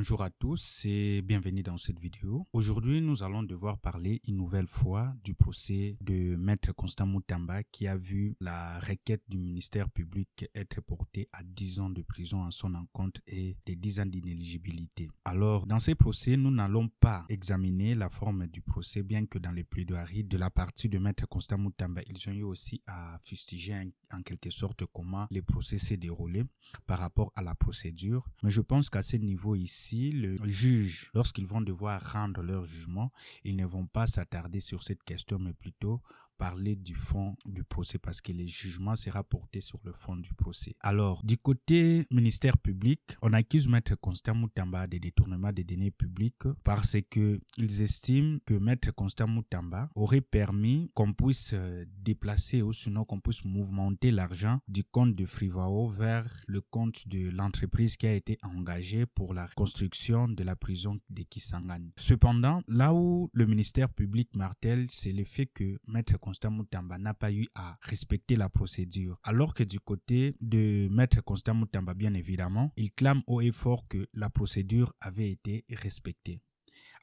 Bonjour à tous et bienvenue dans cette vidéo. Aujourd'hui, nous allons devoir parler une nouvelle fois du procès de Maître Constant Moutamba qui a vu la requête du ministère public être portée à 10 ans de prison en son encontre et des 10 ans d'inéligibilité. Alors, dans ces procès, nous n'allons pas examiner la forme du procès, bien que dans les plaidoiries de la partie de Maître Constant Moutamba, ils ont eu aussi à fustiger en quelque sorte comment le procès s'est déroulé par rapport à la procédure. Mais je pense qu'à ce niveau ici, le juge, lorsqu'ils vont devoir rendre leur jugement, ils ne vont pas s'attarder sur cette question, mais plutôt parler du fond du procès parce que le jugement sera porté sur le fond du procès. Alors, du côté ministère public, on accuse Maître Constant Moutamba de détournement des deniers publics parce qu'ils estiment que Maître Constant Moutamba aurait permis qu'on puisse déplacer ou sinon qu'on puisse mouvementer l'argent du compte de Frivao vers le compte de l'entreprise qui a été engagée pour la construction de la prison de Kisangani. Cependant, là où le ministère public martèle, c'est le fait que Maître Constant Moutamba n'a pas eu à respecter la procédure. Alors que du côté de Maître Constant Moutamba, bien évidemment, il clame haut et fort que la procédure avait été respectée.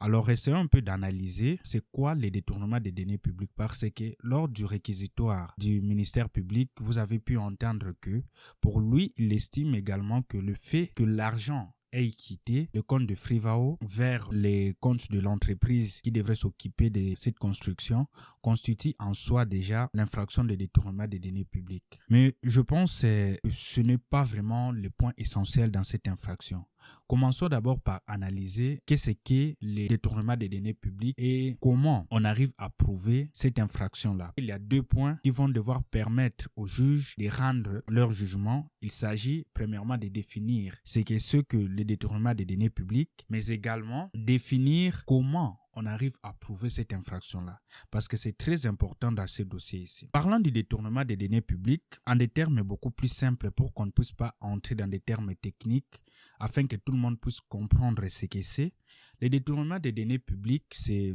Alors, essayons un peu d'analyser c'est quoi les détournements des deniers publics parce que lors du réquisitoire du ministère public, vous avez pu entendre que pour lui, il estime également que le fait que l'argent ait quitté le compte de Frivao vers les comptes de l'entreprise qui devrait s'occuper de cette construction constitue en soi déjà l'infraction de détournement des deniers publics. Mais je pense que ce n'est pas vraiment le point essentiel dans cette infraction. Commençons d'abord par analyser qu'est-ce que les détournements des deniers publics et comment on arrive à prouver cette infraction-là. Il y a deux points qui vont devoir permettre aux juges de rendre leur jugement. Il s'agit premièrement de définir ce que les détournements des deniers publics, mais également définir comment on arrive à prouver cette infraction-là, parce que c'est très important dans ce dossier ici. Parlant du détournement des deniers publics, en des termes beaucoup plus simples pour qu'on ne puisse pas entrer dans des termes techniques, afin que tout le monde puisse comprendre ce que c'est. Le détournement des deniers publics, c'est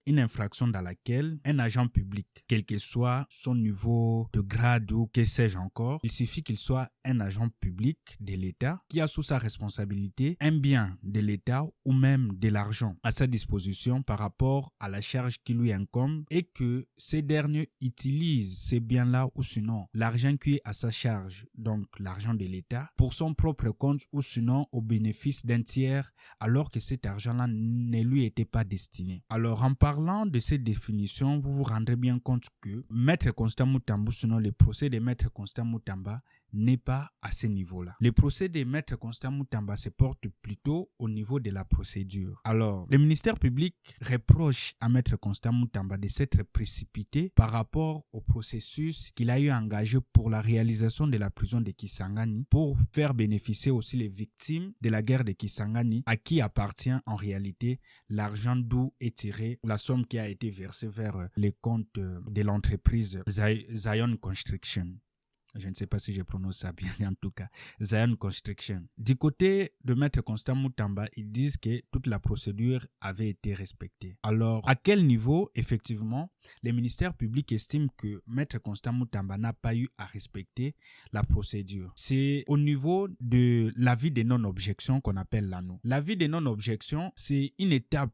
une infraction dans laquelle un agent public, quel que soit son niveau de grade ou que sais-je encore, il suffit qu'il soit un agent public de l'État qui a sous sa responsabilité un bien de l'État ou même de l'argent à sa disposition par rapport à la charge qui lui incombe et que ces derniers utilisent ces biens-là ou sinon l'argent qui est à sa charge, donc l'argent de l'État, pour son propre compte ou sinon au bénéfice d'un tiers alors que cet argent-là ne lui était pas destiné. Alors en parlant de cette définition, vous vous rendrez bien compte que Maître Constant Moutamba, sinon le procès de Maître Constant Moutamba, n'est pas à ce niveau-là. Le procès de Maître Constant Moutamba se porte plutôt au niveau de la procédure. Alors, le ministère public reproche à Maître Constant Moutamba de s'être précipité par rapport au processus qu'il a eu engagé pour la réalisation de la prison de Kisangani pour faire bénéficier aussi les victimes de la guerre de Kisangani à qui appartient en réalité l'argent d'où est tiré la somme qui a été versée vers les comptes de l'entreprise Zion Construction. Je ne sais pas si je prononce ça bien, en tout cas, Zion Construction. Du côté de Maître Constant Moutamba, ils disent que toute la procédure avait été respectée. Alors, à quel niveau, effectivement, le ministère public estime que Maître Constant Moutamba n'a pas eu à respecter la procédure? C'est au niveau de l'avis de non-objection qu'on appelle l'ANO. L'avis de non-objection, c'est une étape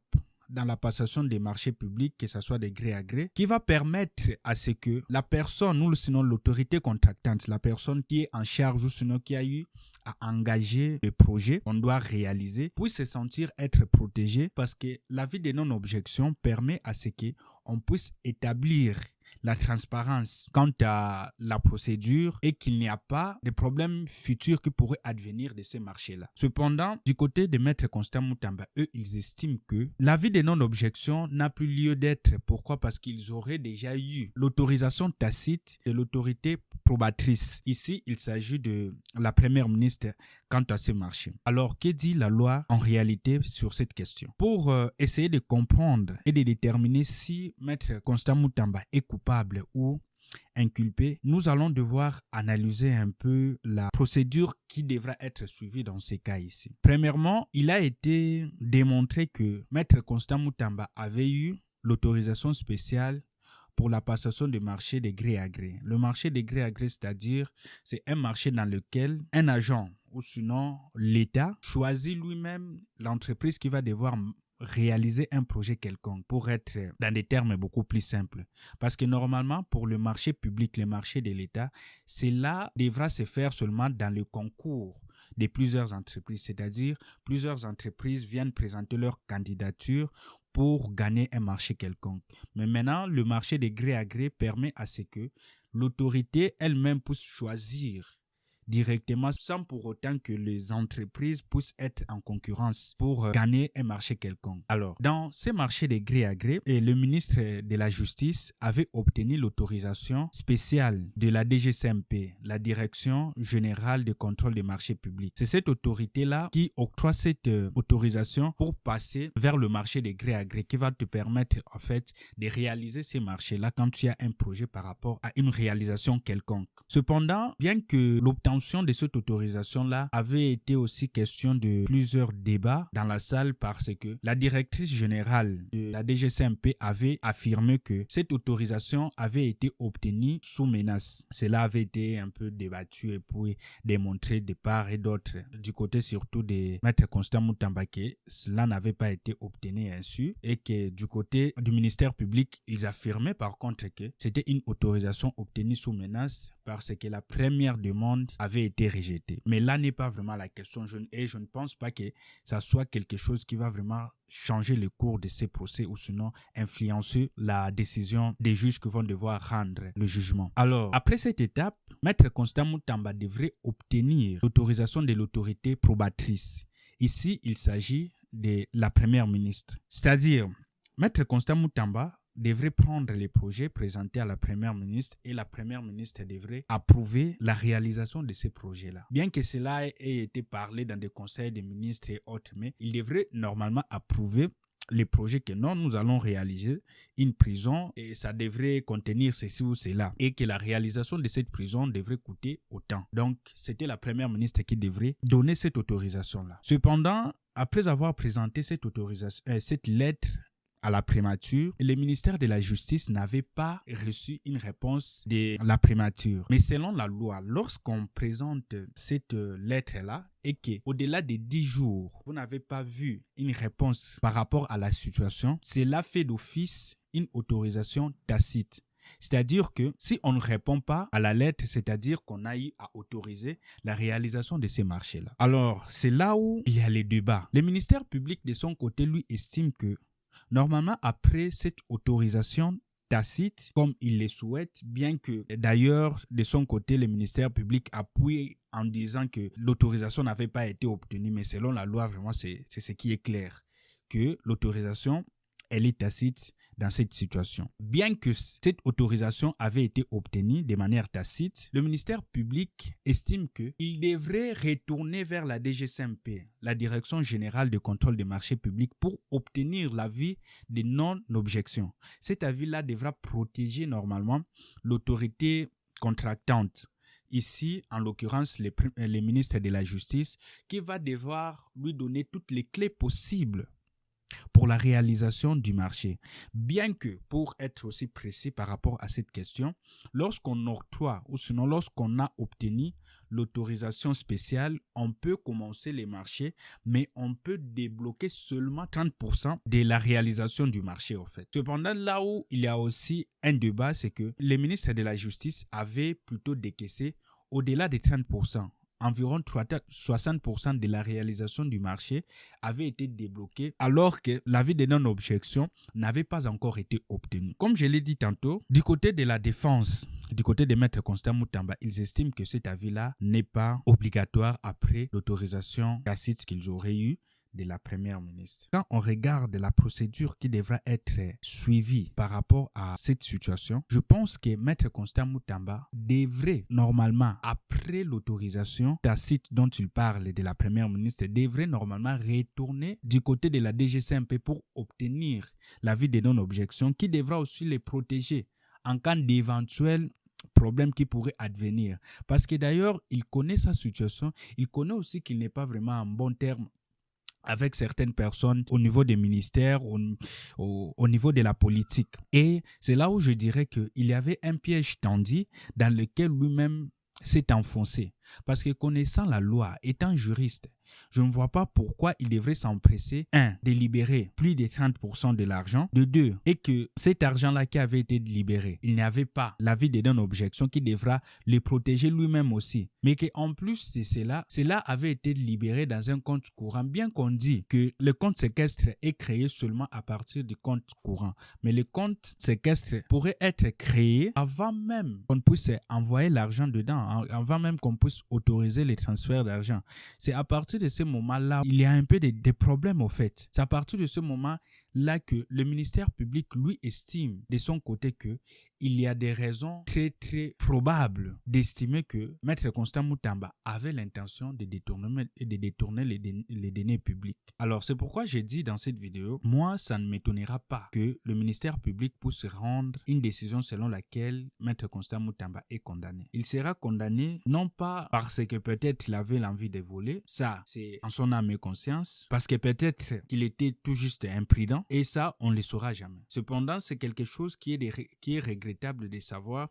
dans la passation des marchés publics, que ce soit de gré à gré, qui va permettre à ce que la personne ou sinon l'autorité contractante, la personne qui est en charge ou sinon qui a eu à engager le projet qu'on doit réaliser, puisse se sentir être protégé parce que l'avis de non-objection permet à ce qu'on puisse établir la transparence quant à la procédure et qu'il n'y a pas de problèmes futurs qui pourraient advenir de ces marchés-là. Cependant, du côté de Maître Constant Moutamba, eux, ils estiment que l'avis de non-objection n'a plus lieu d'être. Pourquoi? Parce qu'ils auraient déjà eu l'autorisation tacite de l'autorité probatrice. Ici, il s'agit de la première ministre quant à ces marchés. Alors, que dit la loi en réalité sur cette question? Pour essayer de comprendre et de déterminer si Maître Constant Moutamba est coupable ou inculpé, nous allons devoir analyser un peu la procédure qui devra être suivie dans ces cas ici. Premièrement, il a été démontré que Maître Constant Moutamba avait eu l'autorisation spéciale pour la passation de marché de gré à gré. Le marché de gré à gré, c'est-à-dire, c'est un marché dans lequel un agent ou sinon l'État choisit lui-même l'entreprise qui va devoir réaliser un projet quelconque, pour être dans des termes beaucoup plus simples. Parce que normalement, pour le marché public, le marché de l'État, cela devra se faire seulement dans le concours de plusieurs entreprises, c'est-à-dire plusieurs entreprises viennent présenter leur candidature pour gagner un marché quelconque. Mais maintenant, le marché de gré à gré permet à ce que l'autorité elle-même puisse choisir directement sans pour autant que les entreprises puissent être en concurrence pour gagner un marché quelconque. Alors, dans ces marchés de gré à gré, le ministre de la Justice avait obtenu l'autorisation spéciale de la DGCMP, la Direction Générale de Contrôle des Marchés Publics. C'est cette autorité-là qui octroie cette autorisation pour passer vers le marché de gré à gré qui va te permettre en fait de réaliser ces marchés-là quand tu as un projet par rapport à une réalisation quelconque. Cependant, bien que l'obtention de cette autorisation-là avait été aussi question de plusieurs débats dans la salle parce que la directrice générale de la DGCMP avait affirmé que cette autorisation avait été obtenue sous menace. Cela avait été un peu débattu et puis démontré de part et d'autre du côté surtout de Maître Constant Moutamba que cela n'avait pas été obtenu ainsi et que du côté du ministère public, ils affirmaient par contre que c'était une autorisation obtenue sous menace parce que la première demande avait été rejetée. Mais là n'est pas vraiment la question et je ne pense pas que ça soit quelque chose qui va vraiment changer le cours de ces procès ou sinon influencer la décision des juges qui vont devoir rendre le jugement. Alors, après cette étape, Maître Constant Moutamba devrait obtenir l'autorisation de l'autorité probatrice. Ici, il s'agit de la première ministre. C'est-à-dire, Maître Constant Moutamba devrait prendre les projets présentés à la première ministre et la première ministre devrait approuver la réalisation de ces projets-là. Bien que cela ait été parlé dans des conseils des ministres et autres, mais il devrait normalement approuver les projets que non, nous allons réaliser une prison et ça devrait contenir ceci ou cela et que la réalisation de cette prison devrait coûter autant. Donc, c'était la première ministre qui devrait donner cette autorisation-là. Cependant, après avoir présenté cette autorisation, cette lettre à la primature, le ministère de la Justice n'avait pas reçu une réponse de la primature. Mais selon la loi, lorsqu'on présente cette lettre-là et qu'au-delà de 10 jours, vous n'avez pas vu une réponse par rapport à la situation, cela fait d'office une autorisation tacite. C'est-à-dire que si on ne répond pas à la lettre, c'est-à-dire qu'on a eu à autoriser la réalisation de ces marchés-là. Alors, c'est là où il y a les débats. Le ministère public, de son côté, lui estime que normalement, après cette autorisation tacite, comme il le souhaite, bien que d'ailleurs, de son côté, le ministère public appuie en disant que l'autorisation n'avait pas été obtenue, mais selon la loi, vraiment, c'est ce qui est clair, que l'autorisation, elle est tacite dans cette situation. Bien que cette autorisation avait été obtenue de manière tacite, le ministère public estime qu'il devrait retourner vers la DGCMP, la Direction Générale de Contrôle des Marchés Publics, pour obtenir l'avis de non-objection. Cet avis-là devra protéger normalement l'autorité contractante. Ici, en l'occurrence, le ministre de la Justice, qui va devoir lui donner toutes les clés possibles pour la réalisation du marché. Bien que, pour être aussi précis par rapport à cette question, lorsqu'on octroie ou sinon lorsqu'on a obtenu l'autorisation spéciale, on peut commencer les marchés, mais on peut débloquer seulement 30% de la réalisation du marché en fait. Cependant, là où il y a aussi un débat, c'est que le ministre de la Justice avait plutôt décaissé au-delà des 30%. Environ 60% de la réalisation du marché avait été débloquée alors que l'avis de non-objection n'avait pas encore été obtenu. Comme je l'ai dit tantôt, du côté de la défense, du côté de Maître Constant Moutamba, ils estiment que cet avis-là n'est pas obligatoire après l'autorisation tacite qu'ils auraient eue de la première ministre. Quand on regarde la procédure qui devra être suivie par rapport à cette situation, je pense que Maître Constant Moutamba devrait normalement, après l'autorisation tacite dont il parle de la première ministre, devrait normalement retourner du côté de la DGCMP pour obtenir l'avis de non-objection qui devra aussi les protéger en cas d'éventuels problème qui pourrait advenir. Parce que d'ailleurs, il connaît sa situation, il connaît aussi qu'il n'est pas vraiment en bon terme avec certaines personnes au niveau des ministères, au niveau de la politique. Et c'est là où je dirais qu'il y avait un piège tendu dans lequel lui-même s'est enfoncé. Parce que connaissant la loi, étant juriste, je ne vois pas pourquoi il devrait s'empresser, 1. de libérer plus de 30% de l'argent, de 2. et que cet argent-là qui avait été libéré, il n'y avait pas l'avis d'une objection qui devra le protéger lui-même aussi. Mais qu'en plus de cela avait été libéré dans un compte courant, bien qu'on dit que le compte séquestre est créé seulement à partir du compte courant. Mais le compte séquestre pourrait être créé avant même qu'on puisse envoyer l'argent dedans, avant même qu'on puisse autoriser les transferts d'argent. C'est à partir de ce moment-là, il y a un peu de problèmes au fait. C'est à partir de ce moment-là que le ministère public, lui, estime de son côté que il y a des raisons très très probables d'estimer que Maître Constant Moutamba avait l'intention de détourner les deniers publics. Alors c'est pourquoi j'ai dit dans cette vidéo, moi ça ne m'étonnera pas que le ministère public puisse rendre une décision selon laquelle Maître Constant Moutamba est condamné. Il sera condamné non pas parce que peut-être il avait l'envie de voler, ça c'est en son âme et conscience, parce que peut-être qu'il était tout juste imprudent, et ça on ne le saura jamais. Cependant c'est quelque chose qui est regrettable de savoir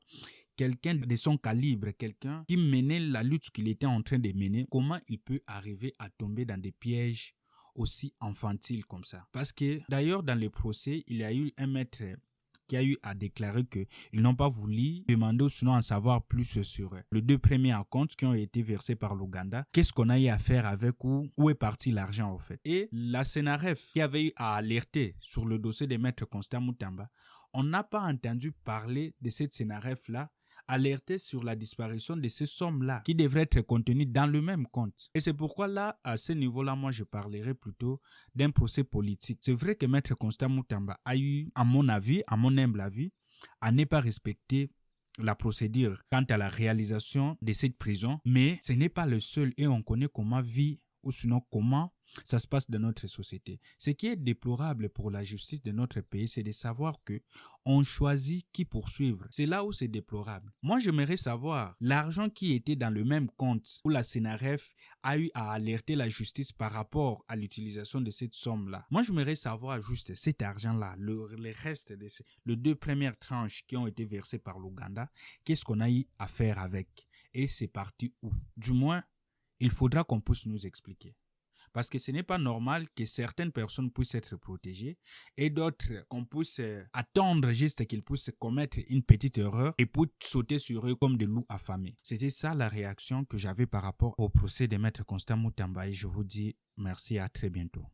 quelqu'un de son calibre, quelqu'un qui menait la lutte qu'il était en train de mener, comment il peut arriver à tomber dans des pièges aussi infantiles comme ça. Parce que d'ailleurs dans le procès, il y a eu un maître qui a eu à déclarer qu'ils n'ont pas voulu demander ou sinon en savoir plus sur les 2 premiers comptes qui ont été versés par l'Ouganda. Qu'est-ce qu'on a eu à faire avec, où est parti l'argent en fait. Et la CNRF qui avait eu à alerter sur le dossier de Maître Constant Moutamba, on n'a pas entendu parler de cette CNRF-là alerter sur la disparition de ces sommes-là qui devraient être contenues dans le même compte. Et c'est pourquoi là, à ce niveau-là, moi je parlerai plutôt d'un procès politique. C'est vrai que Maître Constant Moutamba a eu, à mon avis, à mon humble avis, à ne pas respecter la procédure quant à la réalisation de cette prison, mais ce n'est pas le seul et on connaît comment vit ou sinon comment ça se passe dans notre société. Ce qui est déplorable pour la justice de notre pays, c'est de savoir que on choisit qui poursuivre. C'est là où c'est déplorable. Moi, j'aimerais savoir l'argent qui était dans le même compte où la CNRF a eu à alerter la justice par rapport à l'utilisation de cette somme-là. Moi, j'aimerais savoir juste cet argent-là, le reste de les 2 premières tranches qui ont été versées par l'Ouganda, qu'est-ce qu'on a eu à faire avec? Et c'est parti où? Du moins, il faudra qu'on puisse nous expliquer. Parce que ce n'est pas normal que certaines personnes puissent être protégées et d'autres qu'on puisse attendre juste qu'ils puissent commettre une petite erreur et puis sauter sur eux comme des loups affamés. C'était ça la réaction que j'avais par rapport au procès de Maître Constant Moutamba et je vous dis merci, à très bientôt.